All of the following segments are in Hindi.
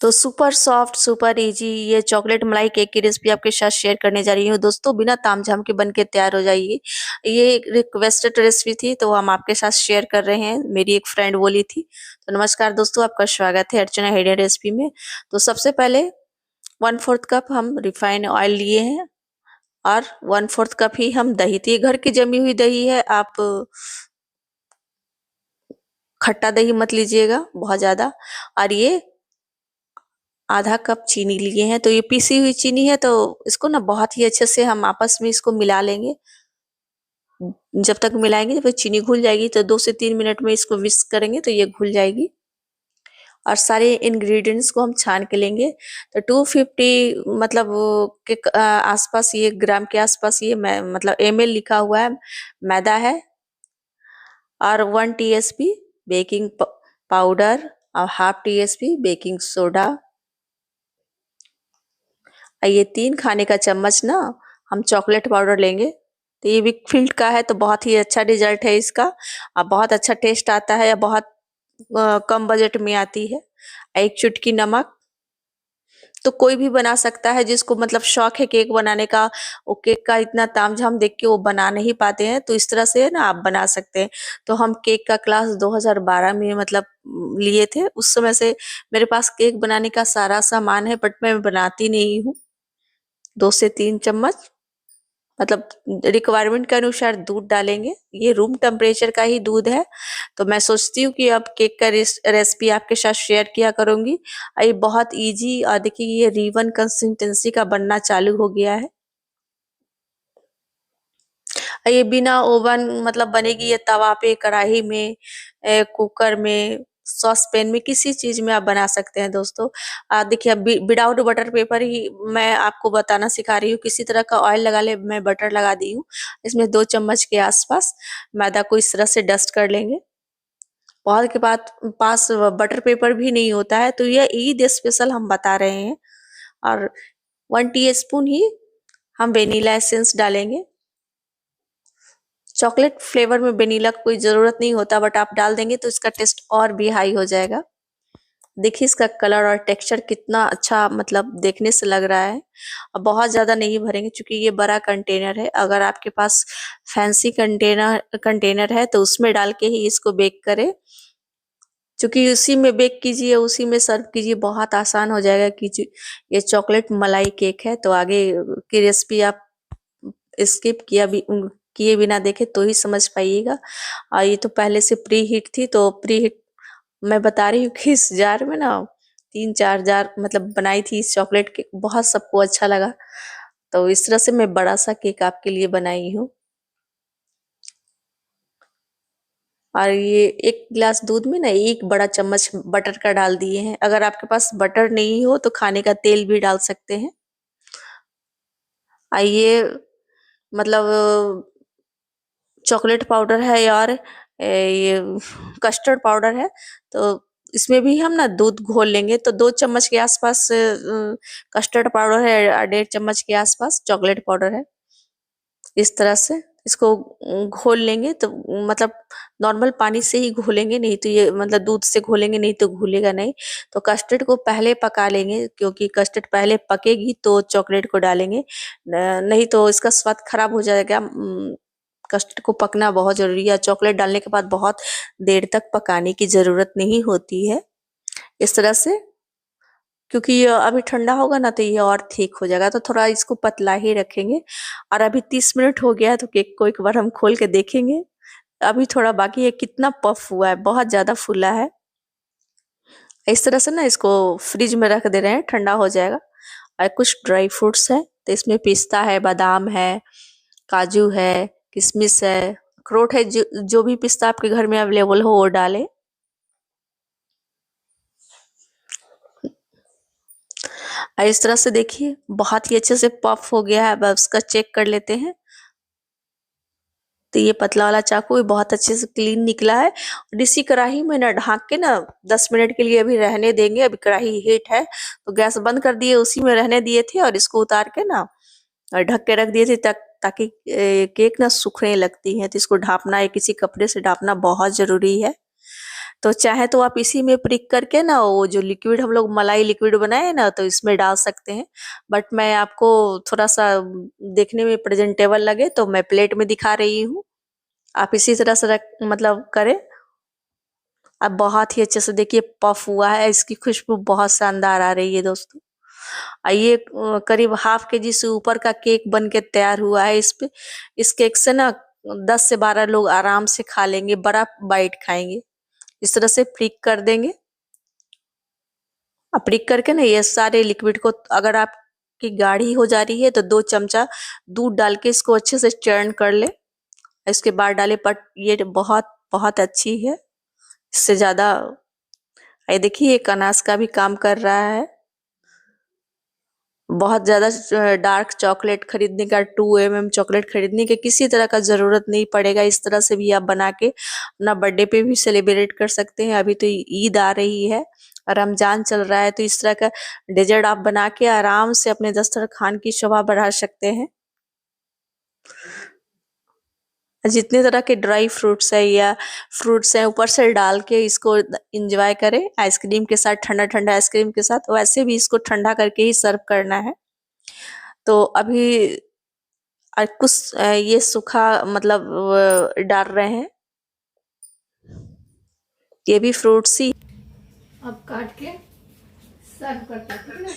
तो सुपर सॉफ्ट सुपर इजी ये चॉकलेट मलाई केक की रेसिपी आपके साथ शेयर करने जा रही हूँ दोस्तों। बिना तामझाम के बन के तैयार हो जाइए। ये एक रिक्वेस्टेड रेसिपी थी तो हम आपके साथ शेयर कर रहे हैं। मेरी एक फ्रेंड बोली थी। तो नमस्कार दोस्तों, आपका स्वागत है अर्चना हेडिया रेसिपी में। तो सबसे पहले 1/4 कप हम रिफाइंड ऑयल लिए हैं और 1/4 कप ही हम दही थी। घर की जमी हुई दही है, आप खट्टा दही मत लीजिएगा बहुत ज्यादा। और ये आधा कप चीनी लिए हैं, तो ये पीसी हुई चीनी है। तो इसको ना बहुत ही अच्छे से हम आपस में इसको मिला लेंगे। जब तक मिलाएंगे जब तक चीनी घुल जाएगी, तो 2 से 3 मिनट में इसको विस्क करेंगे तो ये घुल जाएगी। और सारे इंग्रेडिएंट्स को हम छान के लेंगे। तो 250 मतलब के आसपास, ये ग्राम के आसपास, ये मतलब ml लिखा हुआ है, मैदा है। और 1 TSP बेकिंग पाउडर और 1/2 TSP बेकिंग सोडा। ये 3 खाने का चम्मच ना हम चॉकलेट पाउडर लेंगे। तो ये विकफील्ड का है, तो बहुत ही अच्छा रिजल्ट है इसका। और बहुत अच्छा टेस्ट आता है, या बहुत कम बजट में आती है। 1 चुटकी नमक। तो कोई भी बना सकता है जिसको मतलब शौक है केक बनाने का। वो केक का इतना तामझाम देख के वो बना नहीं पाते हैं, तो इस तरह से ना आप बना सकते हैं। तो हम केक का क्लास 2012 में मतलब लिए थे। उस समय से मेरे पास केक बनाने का सारा सामान है, बट मैं बनाती नहीं हूँ। 2 से 3 चम्मच मतलब रिक्वायरमेंट के अनुसार दूध डालेंगे। ये रूम टेम्परेचर का ही दूध है। तो मैं सोचती हूँ कि अब केक का रेसिपी आपके साथ शेयर किया करूंगी। ये बहुत इजी, और देखिए ये रिबन कंसिस्टेंसी का बनना चालू हो गया है। ये बिना ओवन मतलब बनेगी, ये तवा पे, कढ़ाई में, कुकर में, सॉस पैन में, किसी चीज में आप बना सकते हैं दोस्तों। देखिए अब विदाउट बटर पेपर ही मैं आपको बताना सिखा रही हूँ। किसी तरह का ऑयल लगा ले, मैं बटर लगा दी हूँ। इसमें 2 चम्मच के आसपास मैदा को इस तरह से डस्ट कर लेंगे। बहुत के बाद पास बटर पेपर भी नहीं होता है, तो ये ईद स्पेशल हम बता रहे हैं। और 1 टीस्पून ही हम वेनिला एसेंस डालेंगे। चॉकलेट फ्लेवर में वेनिला की कोई जरूरत नहीं होता, बट आप डाल देंगे तो इसका टेस्ट और भी हाई हो जाएगा। देखिए इसका कलर और टेक्सचर कितना अच्छा मतलब देखने से लग रहा है। अब बहुत ज्यादा नहीं भरेंगे क्योंकि ये बड़ा कंटेनर है। अगर आपके पास फैंसी कंटेनर है तो उसमें डाल के ही इसको बेक करें। क्योंकि उसी में बेक कीजिए, उसी में सर्व कीजिए, बहुत आसान हो जाएगा। कीजिए, ये चॉकलेट मलाई केक है। तो आगे की रेसिपी आप स्किप किए बिना देखे तो ही समझ पाइएगा। और ये तो पहले से प्री हीट थी, तो प्री हीट मैं बता रही हूँ कि इस जार में ना 3-4 जार मतलब बनाई थी इस चॉकलेट केक, बहुत सबको अच्छा लगा। तो इस तरह से मैं बड़ा सा केक आपके लिए बनाई हूँ। और ये 1 गिलास दूध में ना 1 बड़ा चम्मच बटर का डाल दिए हैं। अगर आपके पास बटर नहीं हो तो खाने का तेल भी डाल सकते हैं। आइए मतलब चॉकलेट पाउडर है और ये कस्टर्ड पाउडर है। तो इसमें भी हम ना दूध घोल लेंगे। तो 2 चम्मच के आसपास कस्टर्ड पाउडर है और 1.5 चम्मच के आसपास चॉकलेट पाउडर है। इस तरह से इसको घोल लेंगे। तो मतलब नॉर्मल पानी से ही घोलेंगे, नहीं तो ये मतलब दूध से घोलेंगे नहीं तो घुलेगा नहीं। तो कस्टर्ड को पहले पका लेंगे, क्योंकि कस्टर्ड पहले पकेगी तो चॉकलेट को डालेंगे। नहीं तो इसका स्वाद खराब हो जाएगा। कस्टर्ड को पकना बहुत जरूरी है। चॉकलेट डालने के बाद बहुत देर तक पकाने की जरूरत नहीं होती है। इस तरह से, क्योंकि ये अभी ठंडा होगा ना तो ये और ठीक हो जाएगा, तो थोड़ा इसको पतला ही रखेंगे। और अभी 30 मिनट हो गया है, तो केक को एक बार हम खोल के देखेंगे। अभी थोड़ा बाकी है। कितना पफ हुआ है, बहुत ज्यादा फूला है। इस तरह से ना इसको फ्रिज में रख दे रहे हैं, ठंडा हो जाएगा। और कुछ ड्राई फ्रूट्स है, तो इसमें पिस्ता है, बादाम है, काजू है, किशमिश है, अखरोट है। जो भी पिस्ता आपके घर में अवेलेबल हो वो डालें। और इस तरह से देखिए बहुत ही अच्छे से पफ हो गया है। अब उसका चेक कर लेते हैं। तो ये पतला वाला चाकू भी बहुत अच्छे से क्लीन निकला है। और इसी कढ़ाई में ना ढक के ना 10 मिनट के लिए अभी रहने देंगे। अभी कढ़ाई हीट है, तो गैस बंद कर दिए, उसी में रहने दिए थे। और इसको उतार के ना और ढक के रख दिए थे ताकि केक ना सूखने लगती है। तो इसको ढापना है, किसी कपड़े से ढापना बहुत जरूरी है। तो चाहे तो आप इसी में प्रिक करके ना वो जो लिक्विड हम लोग मलाई लिक्विड बनाए ना तो इसमें डाल सकते हैं। बट मैं आपको थोड़ा सा देखने में प्रेजेंटेबल लगे तो मैं प्लेट में दिखा रही हूँ। आप इसी तरह से मतलब करें। अब बहुत ही अच्छे से देखिए पफ हुआ है, इसकी खुशबू बहुत शानदार आ रही है दोस्तों। ये करीब हाफ के जी से ऊपर का केक बन के तैयार हुआ है। इस केक से ना 10 से 12 लोग आराम से खा लेंगे, बड़ा बाइट खाएंगे। इस तरह से प्रिक कर देंगे। अब प्रिक करके ना ये सारे लिक्विड को, अगर आपकी गाढ़ी हो जा रही है तो 2 चमचा दूध डाल के इसको अच्छे से चर्न कर ले। इसके बाद डाले पट, ये बहुत बहुत अच्छी है। इससे ज्यादा ये देखिए ये कनास का भी काम कर रहा है। बहुत ज्यादा डार्क चॉकलेट खरीदने का, 2 mm चॉकलेट खरीदने के किसी तरह का जरूरत नहीं पड़ेगा। इस तरह से भी आप बना के अपना बर्थडे पे भी सेलिब्रेट कर सकते हैं। अभी तो ईद आ रही है, रमजान चल रहा है, तो इस तरह का डेजर्ट आप बना के आराम से अपने दस्तरखान की शोभा बढ़ा सकते हैं। जितने तरह के ड्राई फ्रूट्स है या फ्रूट्स हैं ऊपर से डाल के इसको एंजॉय करें आइसक्रीम के साथ, ठंडा ठंडा आइसक्रीम के साथ। वैसे भी इसको ठंडा करके ही सर्व करना है। तो अभी कुछ ये सूखा मतलब डाल रहे हैं, ये भी फ्रूट्स ही। अब काट के सर्व करते हैं।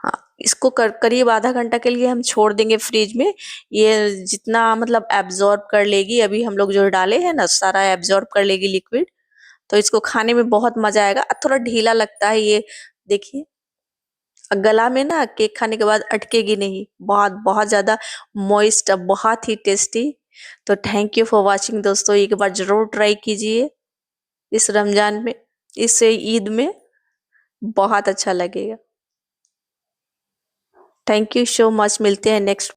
हाँ, इसको करीब आधा घंटा के लिए हम छोड़ देंगे फ्रिज में। ये जितना मतलब एब्जॉर्ब कर लेगी, अभी हम लोग जो डाले हैं ना सारा एब्जॉर्ब कर लेगी लिक्विड। तो इसको खाने में बहुत मजा आएगा। थोड़ा ढीला लगता है ये, देखिए गला में ना केक खाने के बाद अटकेगी नहीं, बहुत बहुत ज्यादा मॉइस्ट, बहुत ही टेस्टी। तो थैंक यू फॉर वाचिंग दोस्तों, एक बार जरूर ट्राई कीजिए इस रमजान में, इस ईद में बहुत अच्छा लगेगा। थैंक यू सो मच, मिलते हैं नेक्स्ट